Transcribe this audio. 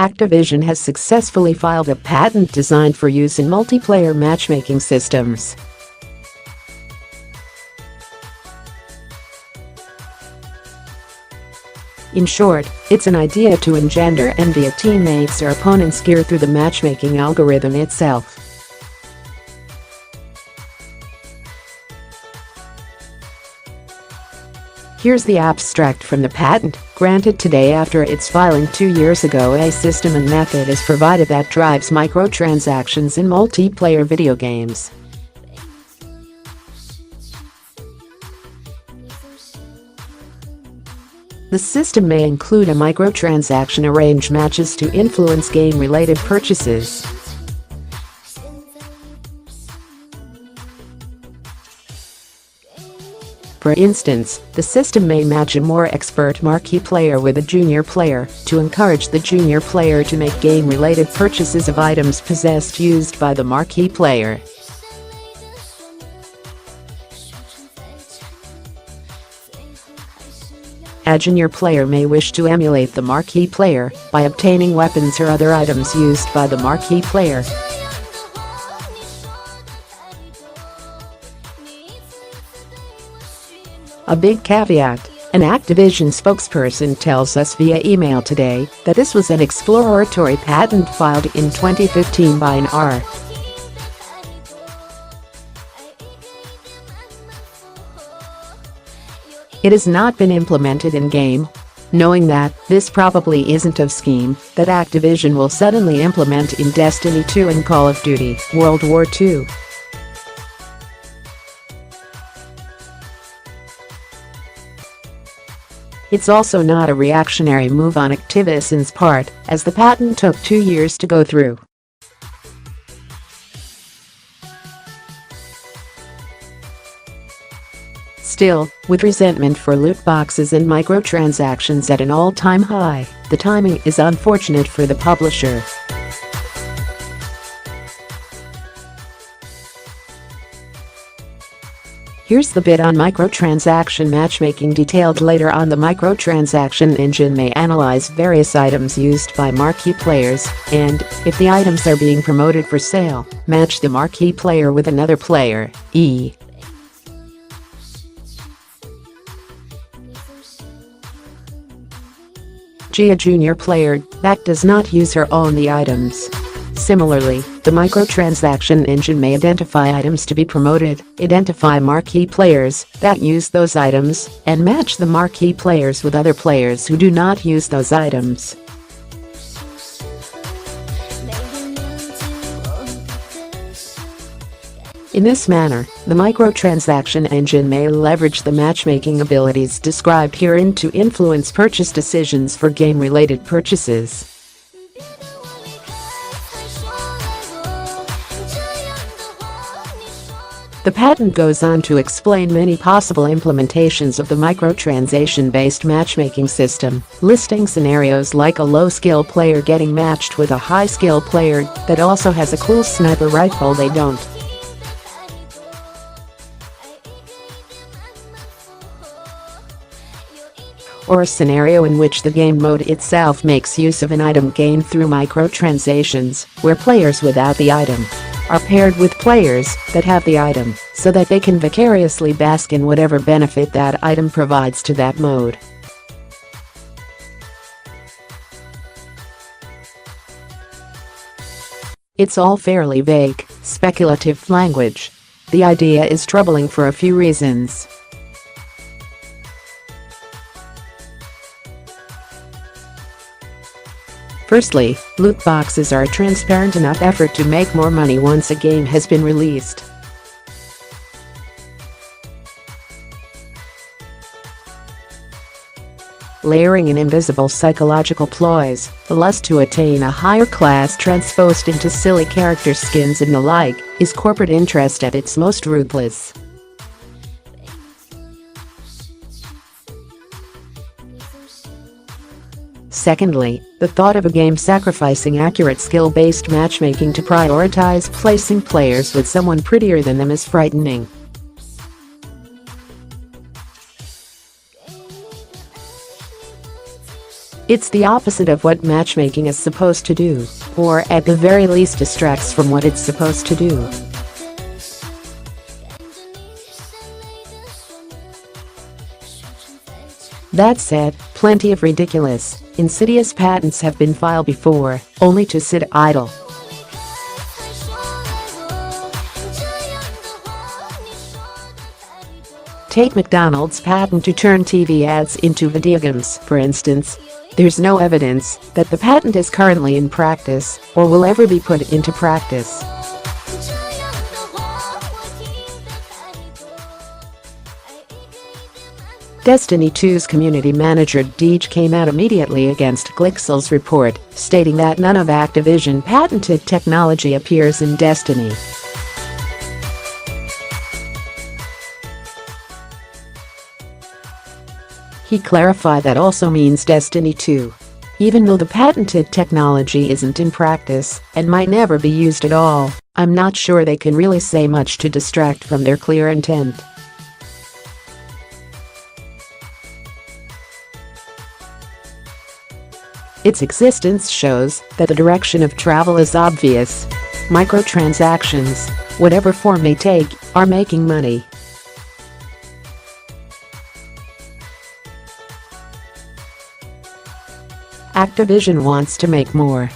Activision has successfully filed a patent designed for use in multiplayer matchmaking systems. In short, it's an idea to engender envy of teammates or opponents' gear through the matchmaking algorithm itself. Here's the abstract from the patent, granted today after its filing 2 years ago. A system and method is provided that drives microtransactions in multiplayer video games. The system may include a microtransaction arrange matches to influence game-related purchases. For instance, the system may match a more expert marquee player with a junior player to encourage the junior player to make game-related purchases of items possessed used by the marquee player. A junior player may wish to emulate the marquee player by obtaining weapons or other items used by the marquee player. A big caveat: an Activision spokesperson tells us via email today that this was an exploratory patent filed in 2015 by an R. It has not been implemented in-game. Knowing that, this probably isn't a scheme that Activision will suddenly implement in Destiny 2 and Call of Duty: World War II. It's also not a reactionary move on Activision's part, as the patent took 2 years to go through. Still, with resentment for loot boxes and microtransactions at an all-time high, the timing is unfortunate for the publisher. Here's the bit on microtransaction matchmaking detailed later on. The microtransaction engine may analyze various items used by marquee players and, if the items are being promoted for sale, match the marquee player with another player, e.g. a junior player that does not use or own the items. Similarly, the microtransaction engine may identify items to be promoted, identify marquee players that use those items, and match the marquee players with other players who do not use those items. In this manner, the microtransaction engine may leverage the matchmaking abilities described herein to influence purchase decisions for game-related purchases. The patent goes on to explain many possible implementations of the microtransaction-based matchmaking system, listing scenarios like a low-skill player getting matched with a high-skill player that also has a cool sniper rifle they don't. Or a scenario in which the game mode itself makes use of an item gained through microtransactions, where players without the item are paired with players that have the item, so that they can vicariously bask in whatever benefit that item provides to that mode. It's all fairly vague, speculative language. The idea is troubling for a few reasons. Firstly, loot boxes are a transparent enough effort to make more money once a game has been released. Layering in invisible psychological ploys, the lust to attain a higher class transposed into silly character skins and the like, is corporate interest at its most ruthless. Secondly, the thought of a game sacrificing accurate skill-based matchmaking to prioritize placing players with someone prettier than them is frightening. It's the opposite of what matchmaking is supposed to do, or at the very least distracts from what it's supposed to do. That said, plenty of ridiculous, insidious patents have been filed before, only to sit idle. Take McDonald's patent to turn TV ads into video games, for instance. There's no evidence that the patent is currently in practice or will ever be put into practice. Destiny 2's community manager Deej came out immediately against Glixel's report, stating that none of Activision patented technology appears in Destiny. He clarified that also means Destiny 2. Even though the patented technology isn't in practice and might never be used at all, I'm not sure they can really say much to distract from their clear intent. Its existence shows that the direction of travel is obvious. Microtransactions, whatever form they take, are making money. Activision wants to make more.